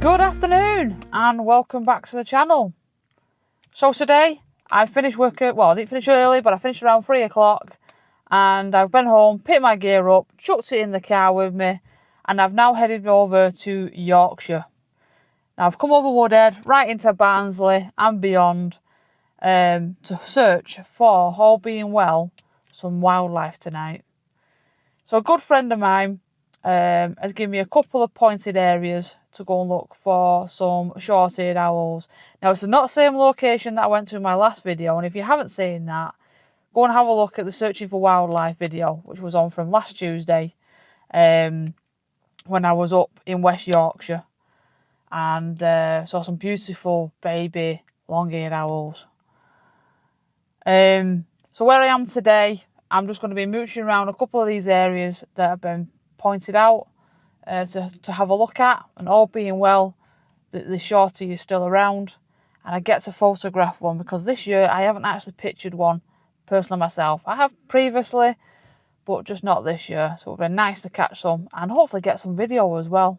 Good afternoon and welcome back to the channel. So today I finished work at, well, I didn't finish early, but I finished around 3 o'clock and I've been home, picked my gear up, chucked it in the car with me, and I've now headed over to Yorkshire. Now I've come over Woodhead, right into Barnsley and beyond to search for, all being well, some wildlife tonight. So a good friend of mine has given me a couple of pointed areas to go and look for some short-eared owls. Now, it's not the same location that I went to in my last video, and if you haven't seen that, go and have a look at the Searching for Wildlife video, which was on from last Tuesday, when I was up in West Yorkshire, and saw some beautiful baby long-eared owls. So where I am today, I'm just going to be mooching around a couple of these areas that have been pointed out to have a look at, and all being well, the shorty is still around and I get to photograph one, because this year I haven't actually pictured one personally myself. I have previously, but just not this year, so it would be nice to catch some and hopefully get some video as well,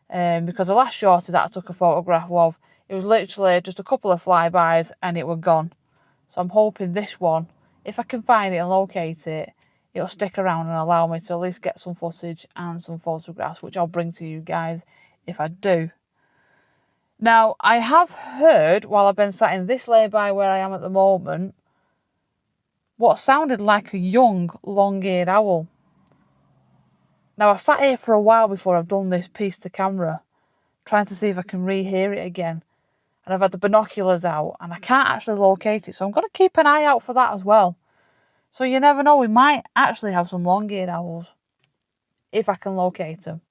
because the last shorty that I took a photograph of, it was literally just a couple of flybys and it were gone. So I'm hoping this one, if I can find it and locate it, it'll stick around and allow me to at least get some footage and some photographs, which I'll bring to you guys if I do. Now, I have heard, while I've been sat in this lay-by where I am at the moment, what sounded like a young long-eared owl. Now, I've sat here for a while before I've done this piece to camera, trying to see if I can rehear it again. And I've had the binoculars out and I can't actually locate it, so I'm going to keep an eye out for that as well. So you never know, we might actually have some long-eared owls if I can locate them.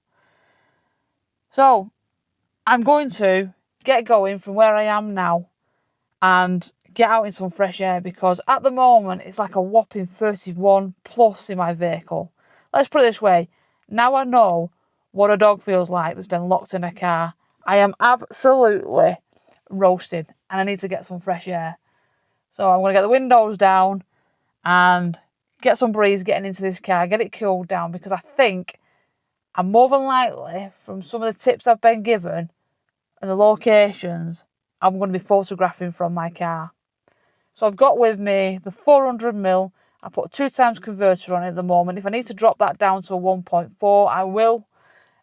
So I'm going to get going from where I am now and get out in some fresh air, because at the moment it's like a whopping 31 plus in my vehicle. Let's put it this way, now I know what a dog feels like that's been locked in a car. I am absolutely roasted and I need to get some fresh air. So I'm going to get the windows down and get some breeze getting into this car, get it cooled down, because I think I'm more than likely, from some of the tips I've been given and the locations, I'm going to be photographing from my car. So I've got with me the 400mm. I put a 2x converter on it at the moment. If I need to drop that down to a 1.4, I will.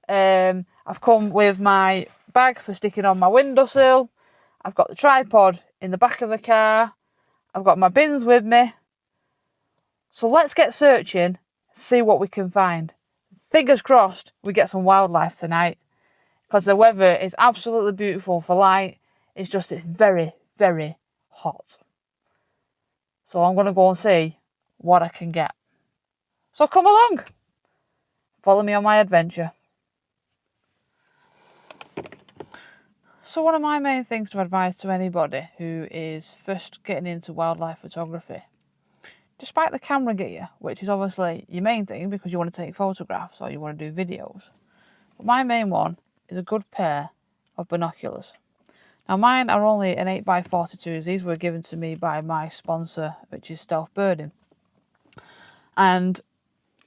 I've come with my bag for sticking on my windowsill. I've got the tripod in the back of the car. I've got my bins with me. So let's get searching, see what we can find. Fingers crossed we get some wildlife tonight, because the weather is absolutely beautiful for light. It's very, very hot. So I'm going to go and see what I can get. So come along. Follow me on my adventure. So one of my main things to advise to anybody who is first getting into wildlife photography, despite the camera gear, which is obviously your main thing because you want to take photographs or you want to do videos, but my main one is a good pair of binoculars. Now mine are only an 8x42s. These were given to me by my sponsor, which is Stealth Birding. And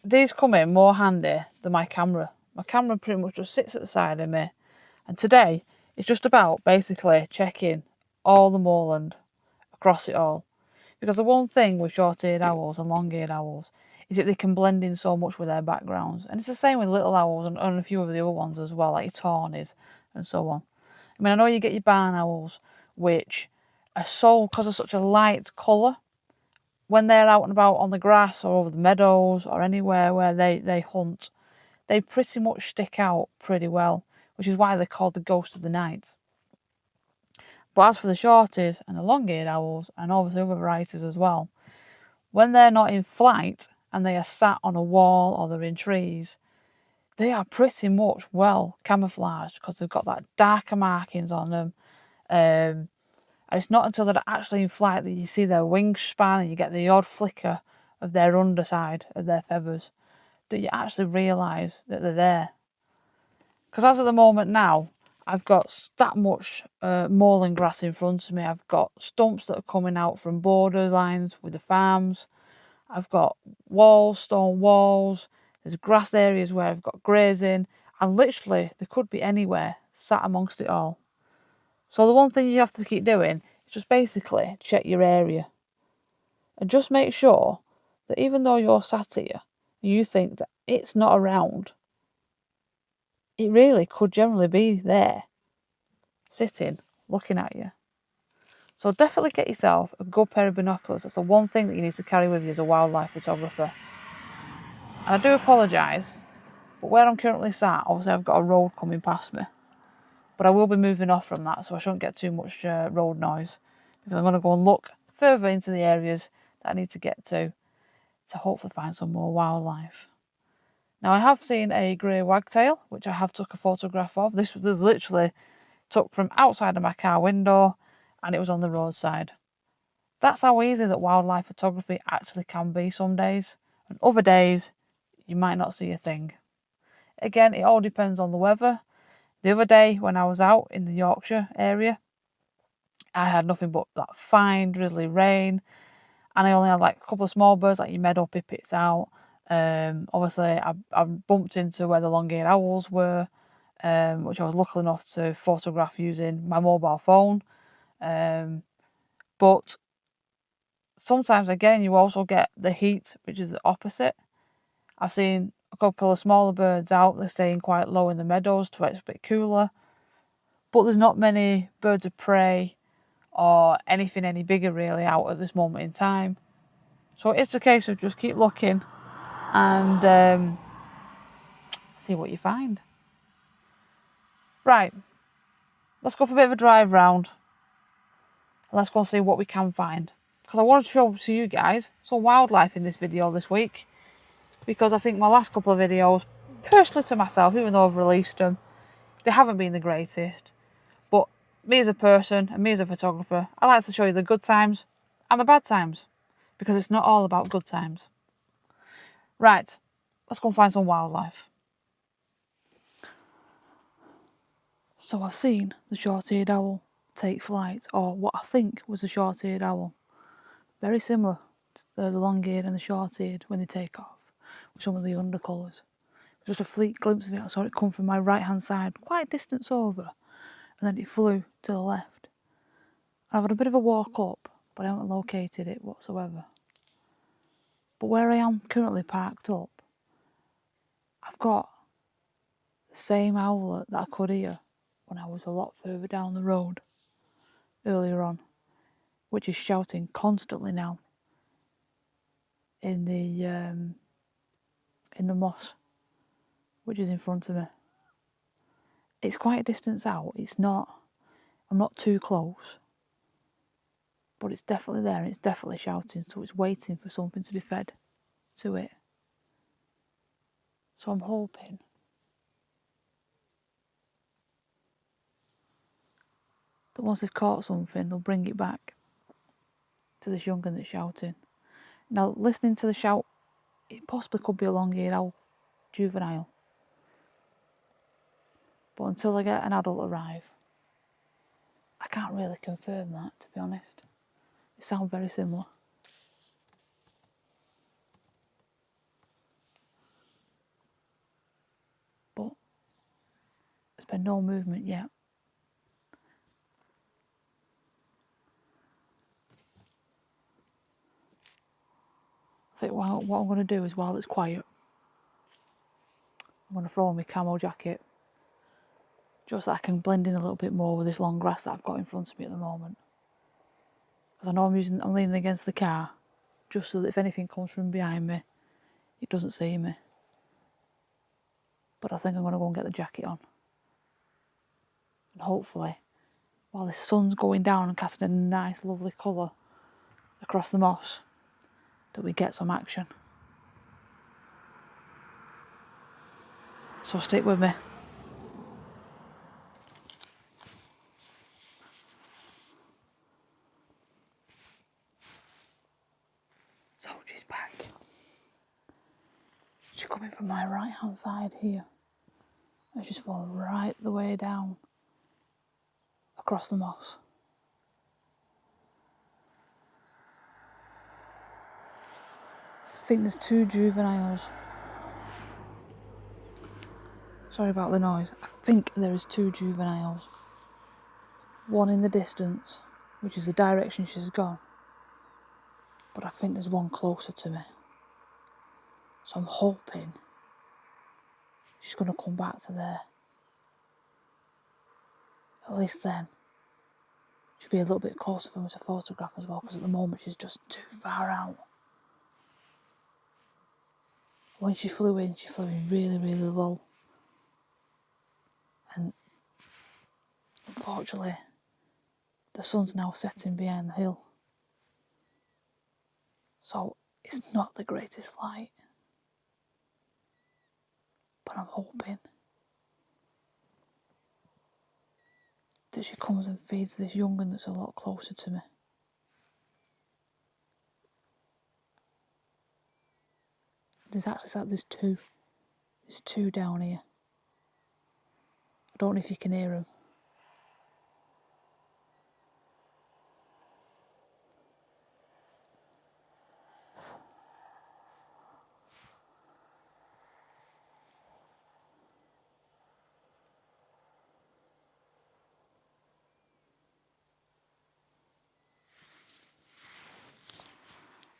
these come in more handy than my camera. My camera pretty much just sits at the side of me. And today, it's just about basically checking all the moorland across it all. Because the one thing with short-eared owls and long-eared owls is that they can blend in so much with their backgrounds. And it's the same with little owls and a few of the other ones as well, like your tawnies and so on. I mean, I know you get your barn owls, which are so, because of such a light colour, when they're out and about on the grass or over the meadows or anywhere where they hunt, they pretty much stick out pretty well, which is why they're called the ghost of the night. But as for the shorties and the long-eared owls, and obviously other varieties as well, when they're not in flight and they are sat on a wall or they're in trees, they are pretty much well camouflaged because they've got that darker markings on them. And it's not until they're actually in flight that you see their wingspan and you get the odd flicker of their underside of their feathers that you actually realise that they're there. Because as at the moment now, I've got that much moorland grass in front of me. I've got stumps that are coming out from border lines with the farms. I've got walls, stone walls. There's grass areas where I've got grazing. And literally, they could be anywhere sat amongst it all. So the one thing you have to keep doing is just basically check your area. And just make sure that even though you're sat here and you think that it's not around, it really could generally be there, sitting, looking at you. So definitely get yourself a good pair of binoculars. That's the one thing that you need to carry with you as a wildlife photographer. And I do apologise, but where I'm currently sat, obviously I've got a road coming past me. But I will be moving off from that, so I shouldn't get too much road noise, because I'm going to go and look further into the areas that I need to get to hopefully find some more wildlife. Now, I have seen a grey wagtail, which I have took a photograph of. This was literally took from outside of my car window, and it was on the roadside. That's how easy that wildlife photography actually can be some days, and other days you might not see a thing. Again, it all depends on the weather. The other day when I was out in the Yorkshire area, I had nothing but that fine drizzly rain, and I only had like a couple of small birds, like your meadow pipits out. Obviously, I bumped into where the long-eared owls were, which I was lucky enough to photograph using my mobile phone. But sometimes, again, you also get the heat, which is the opposite. I've seen a couple of smaller birds out. They're staying quite low in the meadows to where it's a bit cooler. But there's not many birds of prey or anything any bigger really out at this moment in time. So it's a case of just keep looking and see what you find. Right, let's go for a bit of a drive round. Let's go and see what we can find. Because I want to show to you guys some wildlife in this video this week. Because I think my last couple of videos, personally to myself, even though I've released them, they haven't been the greatest. But me as a person and me as a photographer, I like to show you the good times and the bad times. Because it's not all about good times. Right, let's go and find some wildlife. So I've seen the short-eared owl take flight, or what I think was the short-eared owl. Very similar to the long-eared and the short-eared when they take off, with some of the undercolours. Just a fleet glimpse of it, I saw it come from my right-hand side, quite a distance over, and then it flew to the left. I've had a bit of a walk up, but I haven't located it whatsoever. But where I am currently parked up, I've got the same owlet that I could hear when I was a lot further down the road earlier on, which is shouting constantly now in the moss, which is in front of me. It's quite a distance out. I'm not too close, but it's definitely there and it's definitely shouting, so it's waiting for something to be fed to it. So I'm hoping that once they've caught something, they'll bring it back to this young'un that's shouting. Now, listening to the shout, it possibly could be a long-eared owl juvenile. But until I get an adult arrive, I can't really confirm that, to be honest. It sounds very similar. But there's been no movement yet. I think what I'm going to do is, while it's quiet, I'm going to throw on my camo jacket, just so I can blend in a little bit more with this long grass that I've got in front of me at the moment. Because I know I'm leaning against the car, just so that if anything comes from behind me, it doesn't see me. But I think I'm going to go and get the jacket on. And hopefully, while the sun's going down and casting a nice, lovely colour across the moss, that we get some action. So stick with me. So she's back. She's coming from my right hand side here. And she's fallen right the way down across the moss. I think there's 2 juveniles. So Sorry about the noise. I think there is 2 juveniles. One in the distance, which is the direction she's gone. But I think there's one closer to me. So I'm hoping she's going to come back to there. At least then she'll be a little bit closer for me to photograph as well, because at the moment she's just too far out. When she flew in really, really low. And unfortunately, the sun's now setting behind the hill. So it's not the greatest light. But I'm hoping that she comes and feeds this young one that's a lot closer to me. There's 2. There's 2 down here. I don't know if you can hear them.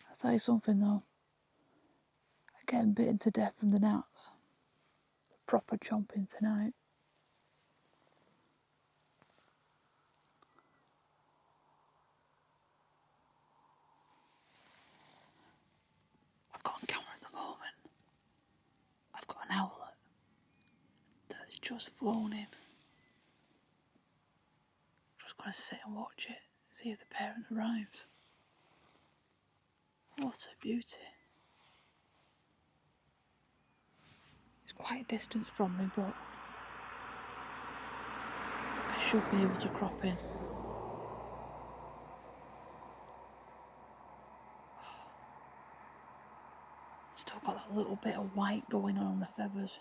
I'll tell you something though. I'm getting bitten to death from the gnats. Proper chomping tonight. I've got on camera at the moment. I've got an owlet that has just flown in. Just gonna sit and watch it, see if the parent arrives. What a beauty. It's quite a distance from me, but I should be able to crop in. Still got that little bit of white going on the feathers.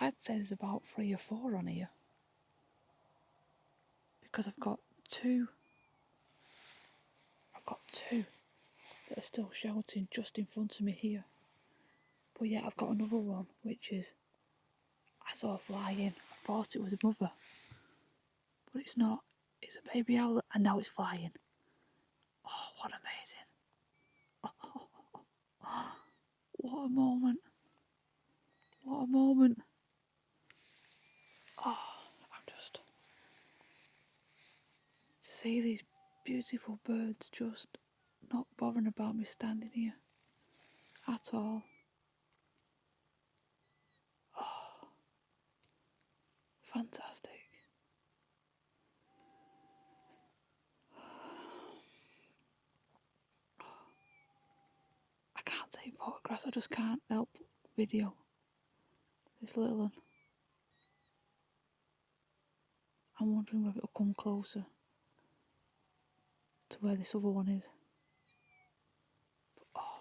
I'd say there's about 3 or 4 on here. Because I've got two that are still shouting just in front of me here. But yeah, I've got another one which is, I saw flying. I thought it was a mother, but it's not. It's a baby owlet, and now it's flying. Oh, what amazing. Oh, what a moment. What a moment. Oh, I'm just, to see these beautiful birds just not bothering about me standing here at all. Oh, fantastic. I can't take photographs, I just can't help video this little one. I'm wondering whether it'll come closer to where this other one is. But, oh,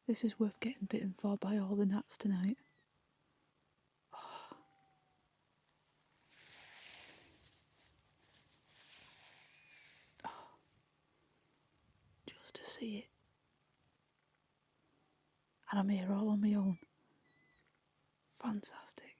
this is worth getting bitten for by all the gnats tonight. Oh. Oh. Just to see it. And I'm here all on my own. Fantastic.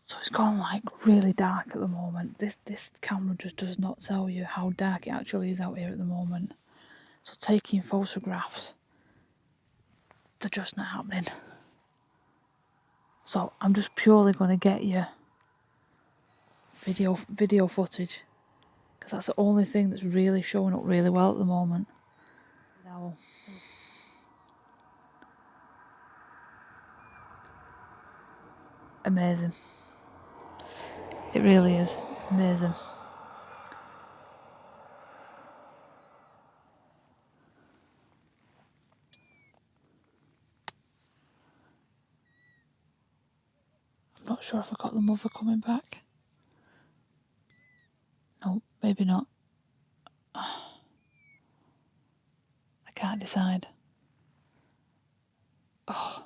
So it's gone like really dark at the moment. This camera just does not tell you how dark it actually is out here at the moment. So taking photographs, they're just not happening. So I'm just purely going to get you video footage, because that's the only thing that's really showing up really well at the moment. Owl. Amazing. It really is amazing. I'm not sure if I got the mother coming back. No, maybe not. I can't decide. Oh,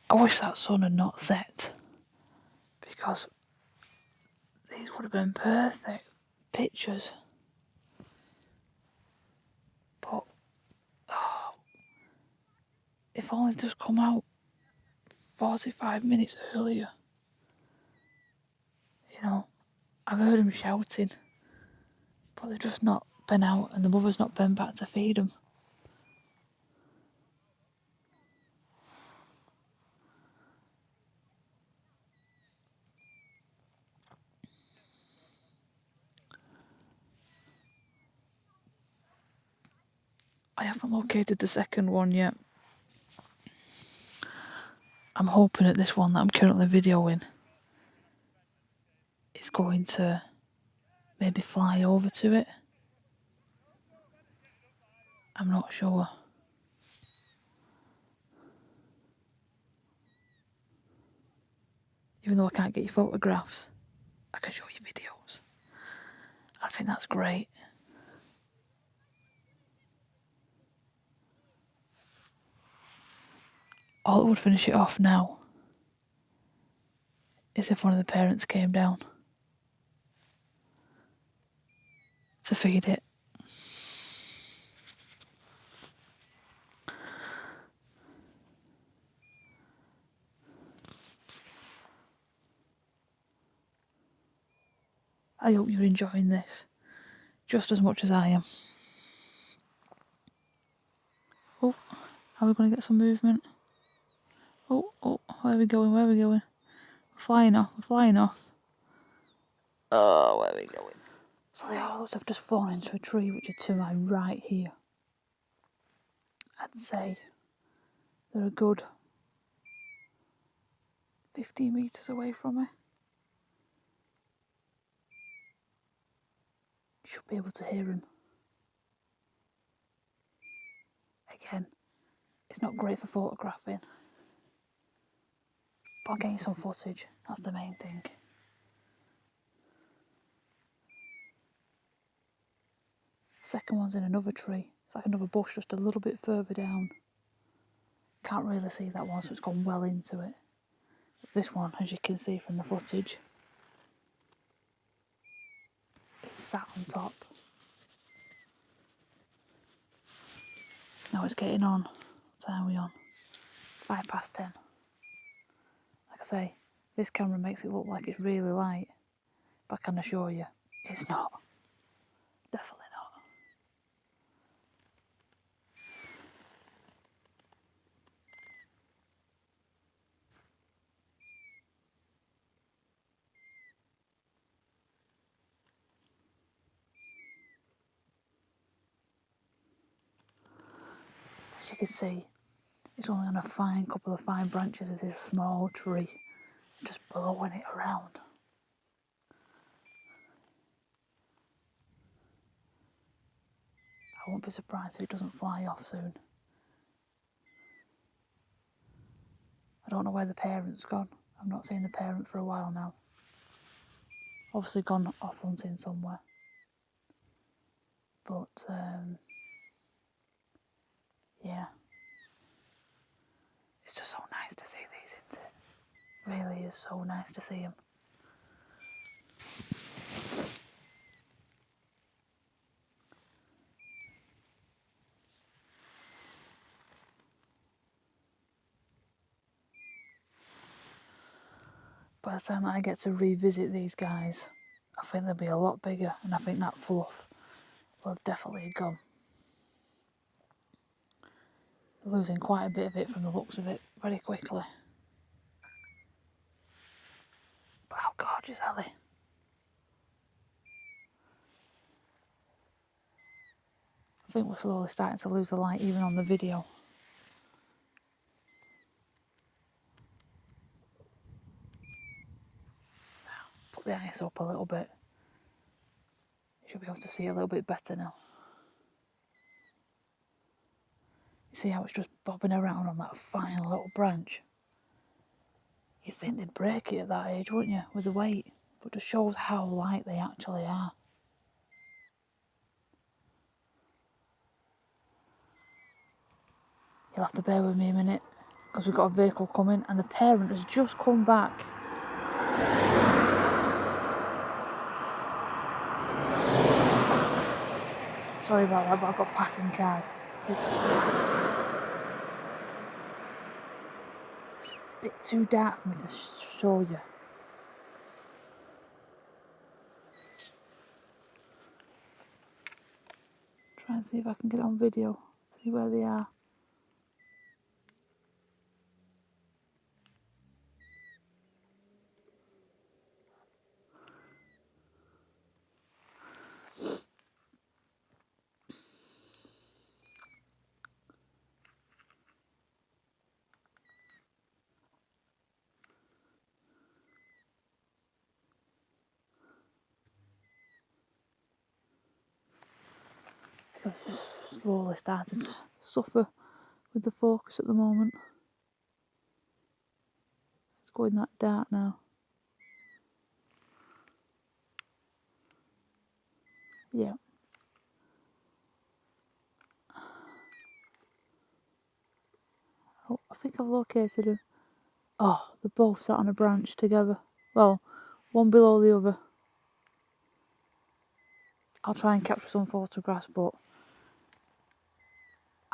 I wish that sun had not set, because these would have been perfect pictures. But if only they'd just come out 45 minutes earlier. You know, I've heard them shouting, but they've just not been out, and the mother's not been back to feed them. I haven't located the second one yet. I'm hoping that this one that I'm currently videoing is going to maybe fly over to it. I'm not sure. Even though I can't get you photographs, I can show you videos. I think that's great. All that would finish it off now is if one of the parents came down to feed it. I hope you're enjoying this just as much as I am. Oh, are we going to get some movement? Oh, where are we going? Where are we going? We're flying off, we're flying off. Oh, where are we going? So the owlets have just fallen into a tree which is to my right here. I'd say they're a good 15 metres away from me. You should be able to hear them. Again, it's not great for photographing, but I'm getting some footage, that's the main thing. The second one's in another tree. It's like another bush just a little bit further down. Can't really see that one, so it's gone well into it. But this one, as you can see from the footage, it's sat on top. Now it's getting on. What time are we on? It's 10:05. Like I say, this camera makes it look like it's really light, but I can assure you, it's not. Definitely not. As you can see, it's only on a couple of fine branches of this small tree, just blowing it around. I won't be surprised if it doesn't fly off soon. I don't know where the parent's gone. I've not seen the parent for a while now. Obviously gone off hunting somewhere. But, yeah. It's just so nice to see these, isn't it? Really is so nice to see them. By the time that I get to revisit these guys, I think they'll be a lot bigger, and I think that fluff will have definitely gone. Losing quite a bit of it from the looks of it very quickly. But how gorgeous are they? I think we're slowly starting to lose the light even on the video. brightness up a little bit. You should be able to see a little bit better now. You see how it's just bobbing around on that fine little branch? You'd think they'd break it at that age, wouldn't you, with the weight? But it just shows how light they actually are. You'll have to bear with me a minute, because we've got a vehicle coming and the parent has just come back. Sorry about that, but I've got passing cars. It's a bit too dark for me to show you. Try and see if I can get it on video, see where they are. I've slowly started to suffer with the focus at the moment. It's going that dark now. Yeah. Oh, I think I've located them. Oh, they're both sat on a branch together. Well, one below the other. I'll try and capture some photographs, but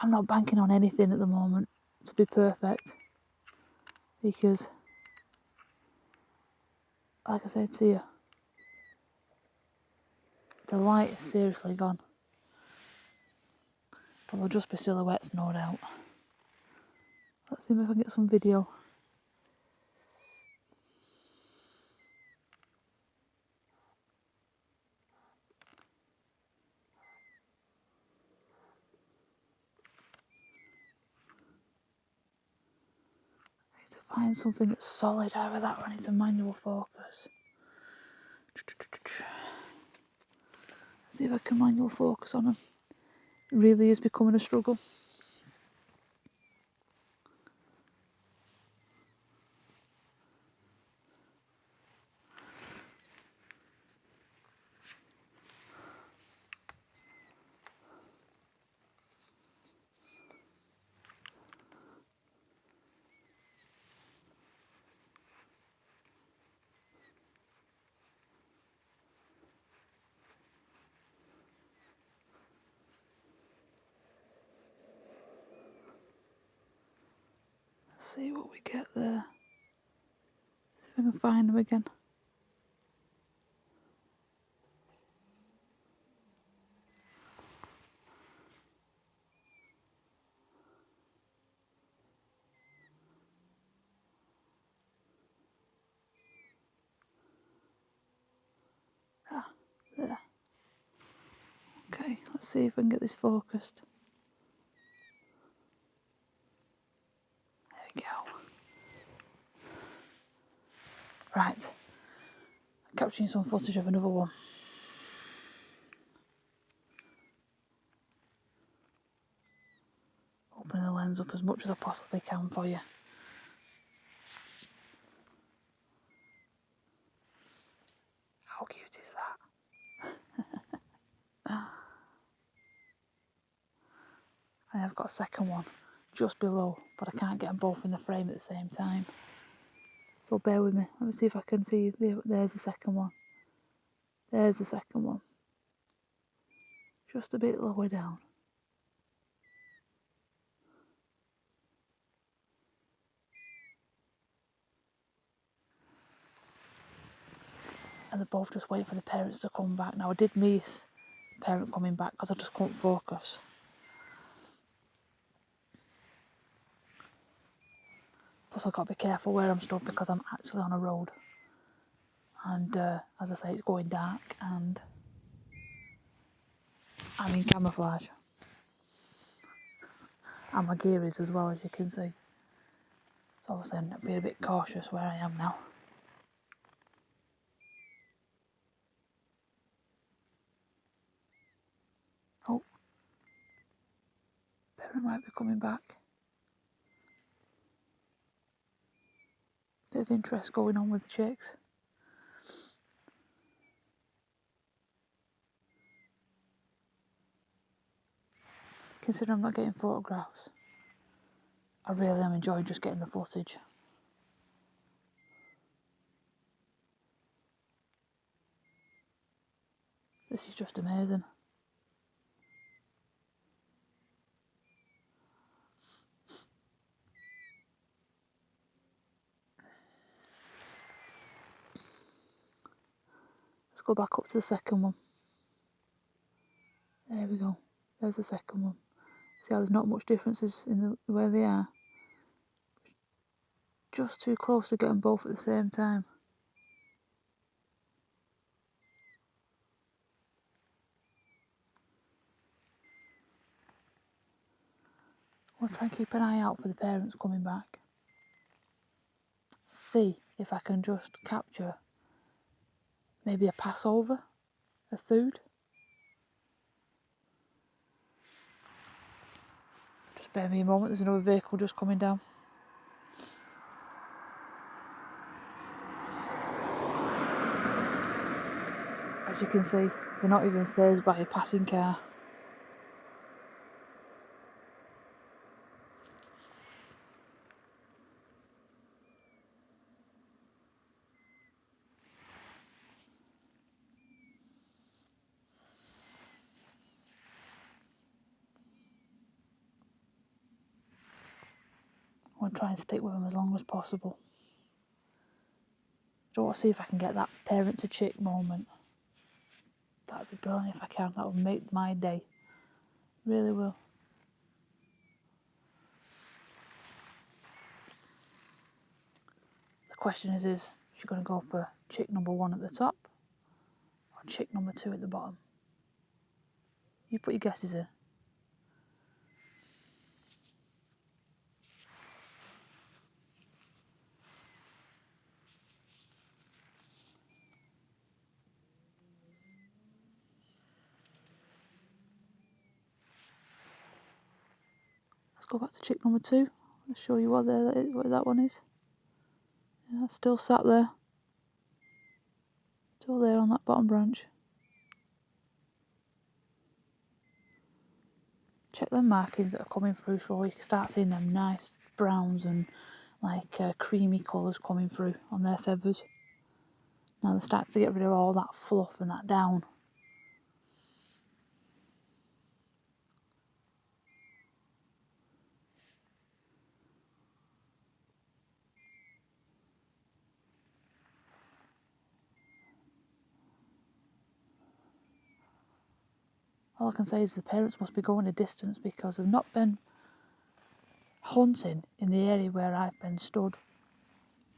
I'm not banking on anything at the moment to be perfect, because, like I said to you, the light is seriously gone. But they'll just be silhouettes, no doubt. Let's see if I can get some video. I need to find something that's solid. Either that or I need to manual focus. See if I can manual focus on them. It really is becoming a struggle. See what we get there. See if I can find them again. Ah, there. Okay, let's see if I can get this focused. There we go. Right, I'm capturing some footage of another one. Opening the lens up as much as I possibly can for you. How cute is that? And I've got a second one just below, but I can't get them both in the frame at the same time. So bear with me. Let me see if I can see. There's the second one. There's the second one. Just a bit lower down. And they're both just waiting for the parents to come back. Now I did miss the parent coming back because I just couldn't focus. Plus I've got to be careful where I'm stood because I'm actually on a road. And as I say, it's going dark and I'm in camouflage. And my gear is as well, as you can see. So obviously I'm being a bit cautious where I am now. Parent might be coming back. Bit of interest going on with the chicks. Considering I'm not getting photographs, I really am enjoying just getting the footage. This is just amazing. Let's go back up to the second one. There we go. There's the second one. See how there's not much differences in the way they are. Just too close to get them both at the same time. I want to try and keep an eye out for the parents coming back. See if I can just capture maybe a Passover of food. Just bear me a moment, there's another vehicle just coming down. As you can see, they're not even fazed by a passing car. I want to try and stick with them as long as possible. I want to see if I can get that parent to chick moment. That would be brilliant if I can. That would make my day. Really will. The question is she going to go for chick number 1 at the top or chick number 2 at the bottom? You put your guesses in. Let's go back to chick number 2. I'll show you what that one is. Yeah, that's still sat there. Still there on that bottom branch. Check them markings that are coming through slowly. You can start seeing them nice browns and like creamy colours coming through on their feathers. Now they're starting to get rid of all that fluff and that down. All I can say is the parents must be going a distance because they've not been hunting in the area where I've been stood,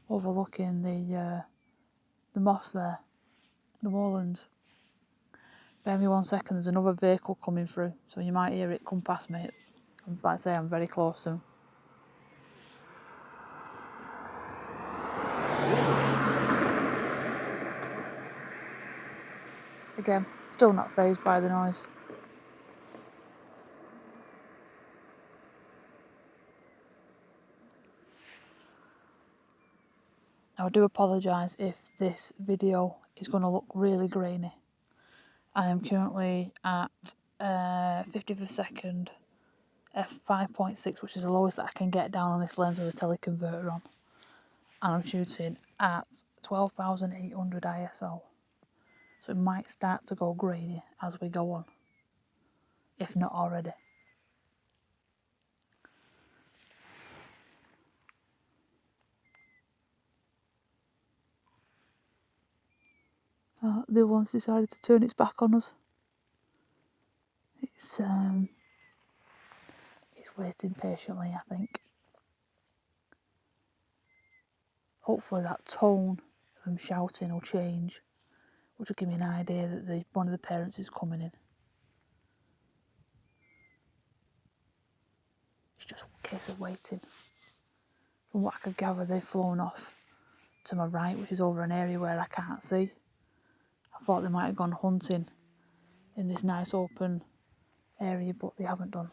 overlooking the moss there, the moorlands. Bear me 1 second, there's another vehicle coming through, so you might hear it come past me. Like I say, I'm very close to them. Again, still not fazed by the noise. Now I do apologise if this video is going to look really grainy. I am currently at 50 per second f5.6, which is the lowest that I can get down on this lens with a teleconverter on. And I'm shooting at 12,800 ISO. So it might start to go grainy as we go on, if not already. The other one's decided to turn its back on us. It's waiting patiently, I think. Hopefully that tone of him shouting will change, which will give me an idea that one of the parents is coming in. It's just a case of waiting. From what I could gather, they've flown off to my right, which is over an area where I can't see. I thought they might have gone hunting in this nice open area, but they haven't done.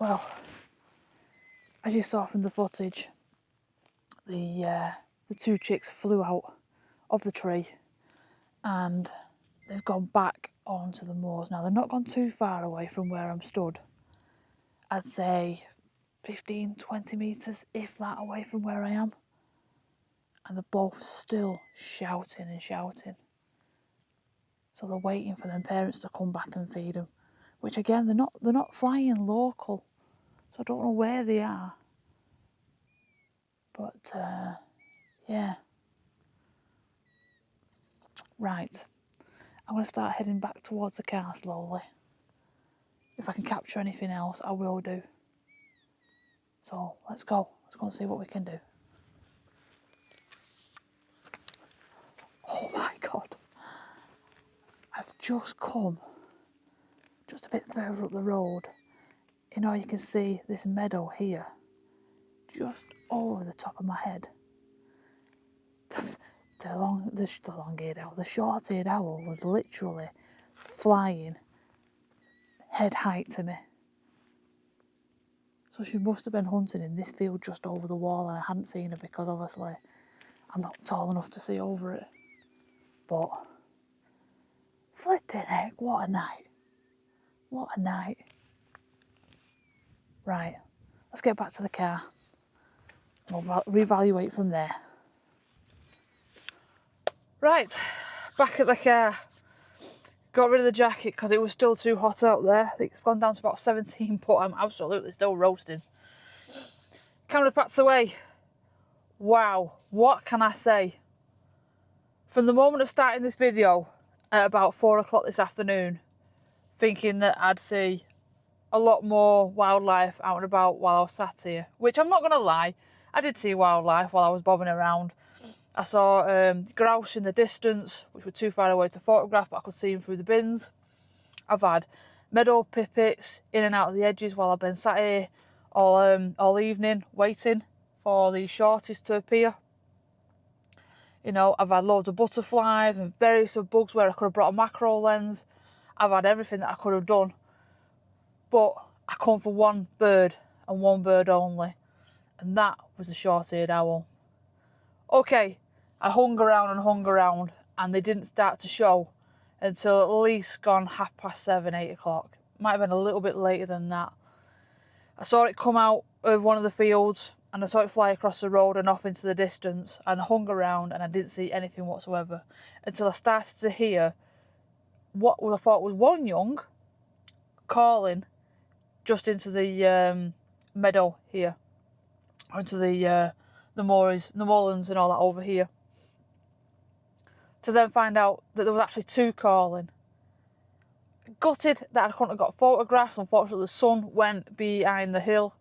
Well, as you saw from the footage, the two chicks flew out of the tree and they've gone back onto the moors. Now, they've not gone too far away from where I'm stood. I'd say 15, 20 metres, if that, away from where I am. And they're both still shouting and shouting. So they're waiting for their parents to come back and feed them. Which again, they're not flying local. So I don't know where they are. But yeah. Right. I'm going to start heading back towards the car slowly. If I can capture anything else, I will do. So let's go. Let's go and see what we can do. Oh my God. I've just come just a bit further up the road. You know, you can see this meadow here, just over the top of my head. The long-eared owl, the short-eared owl was literally flying head height to me. So she must have been hunting in this field just over the wall, and I hadn't seen her because obviously I'm not tall enough to see over it. But flipping heck, what a night. What a night. Right, let's get back to the car. We'll reevaluate from there. Right, back at the car. Got rid of the jacket because it was still too hot out there. I think it's gone down to about 17, but I'm absolutely still roasting. Camera packed away. Wow, what can I say? From the moment of starting this video at about 4 o'clock this afternoon, thinking that I'd see a lot more wildlife out and about while I was sat here, which I'm not going to lie, I did see wildlife while I was bobbing around. I saw grouse in the distance, which were too far away to photograph, but I could see them through the bins. I've had meadow pipits in and out of the edges while I've been sat here all evening waiting for the shorties to appear. You know, I've had loads of butterflies and various bugs where I could have brought a macro lens. I've had everything that I could have done. But I come for one bird and one bird only. And that was the short-eared owl. Okay, I hung around and they didn't start to show until at least gone 7:30, 8 o'clock. Might have been a little bit later than that. I saw it come out of one of the fields and I saw it fly across the road and off into the distance, and I hung around and I didn't see anything whatsoever until I started to hear what I thought was one young calling just into the meadow here, into the moorlands and all that over here, to then find out that there was actually two calling. Gutted that I couldn't have got photographs. Unfortunately, the sun went behind the hill,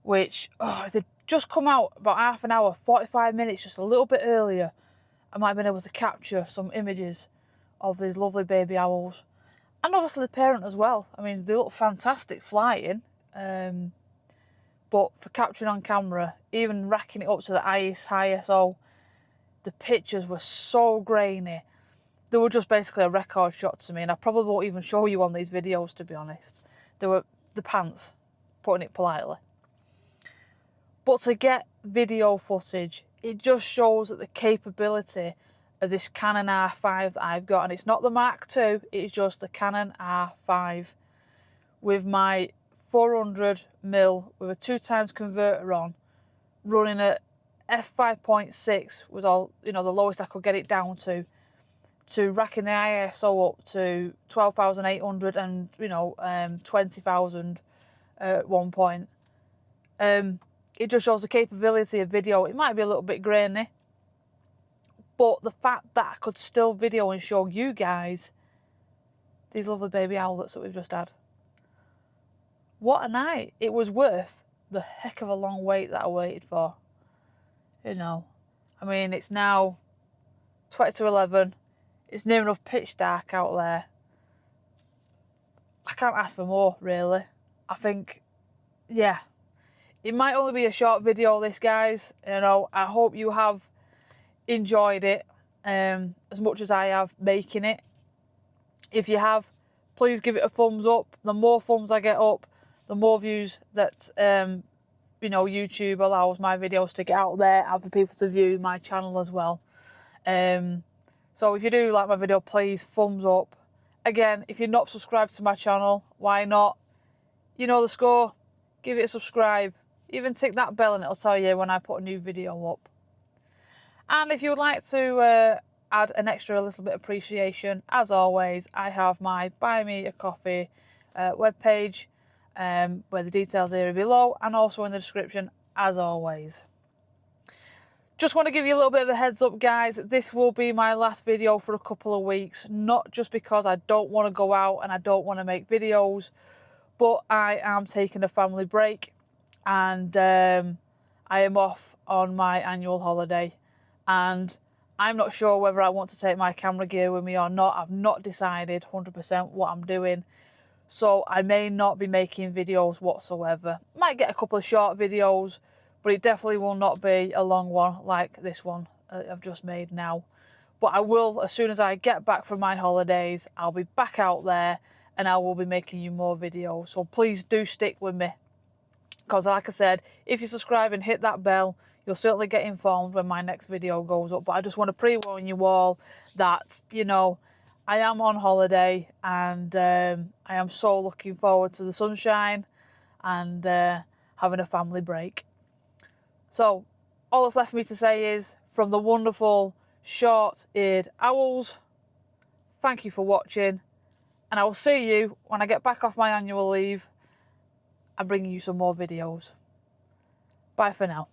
which, if they'd just come out about half an hour, 45 minutes, just a little bit earlier, I might have been able to capture some images of these lovely baby owls. And obviously the parent as well. I mean, they look fantastic flying. But for capturing on camera, even racking it up to the high ISO, the pictures were so grainy. They were just basically a record shot to me, and I probably won't even show you on these videos, to be honest. They were the pants, putting it politely. But to get video footage, it just shows that the capability of this Canon R5 that I've got, and it's not the Mark II, it's just the Canon R5 with my 400mm with a 2x converter on, running at f5.6 was all, you know, the lowest I could get it down to racking the ISO up to 12,800 and, you know, 20,000 at one point. It just shows the capability of video. It might be a little bit grainy, but the fact that I could still video and show you guys these lovely baby owlets that we've just had. What a night. It was worth the heck of a long wait that I waited for. You know, I mean, it's now 20 to 11. It's near enough pitch dark out there. I can't ask for more, really. I think, yeah, it might only be a short video, this, guys. You know, I hope you have enjoyed it as much as I have making it. If you have, please give it a thumbs up. The more thumbs I get up, the more views that you know, YouTube allows my videos to get out there and for people to view my channel as well. So if you do like my video, please thumbs up. Again, if you're not subscribed to my channel, why not? You know the score. Give it a subscribe. Even tick that bell and it'll tell you when I put a new video up. And if you would like to add an extra little bit of appreciation, as always, I have my Buy Me a Coffee webpage, where the details are below and also in the description, as always. Just want to give you a little bit of a heads up, guys. This will be my last video for a couple of weeks, not just because I don't want to go out and I don't want to make videos, but I am taking a family break, and I am off on my annual holiday, and I'm not sure whether I want to take my camera gear with me or not. I've not decided 100% what I'm doing. So I may not be making videos whatsoever. Might get a couple of short videos, but it definitely will not be a long one like this one I've just made now. But I will, as soon as I get back from my holidays, I'll be back out there and I will be making you more videos. So please do stick with me. Because like I said, if you subscribe and hit that bell, you'll certainly get informed when my next video goes up. But I just want to pre-warn you all that, you know, I am on holiday, and I am so looking forward to the sunshine and having a family break. So all that's left for me to say is, from the wonderful short-eared owls, thank you for watching, and I will see you when I get back off my annual leave and bring you some more videos. Bye for now.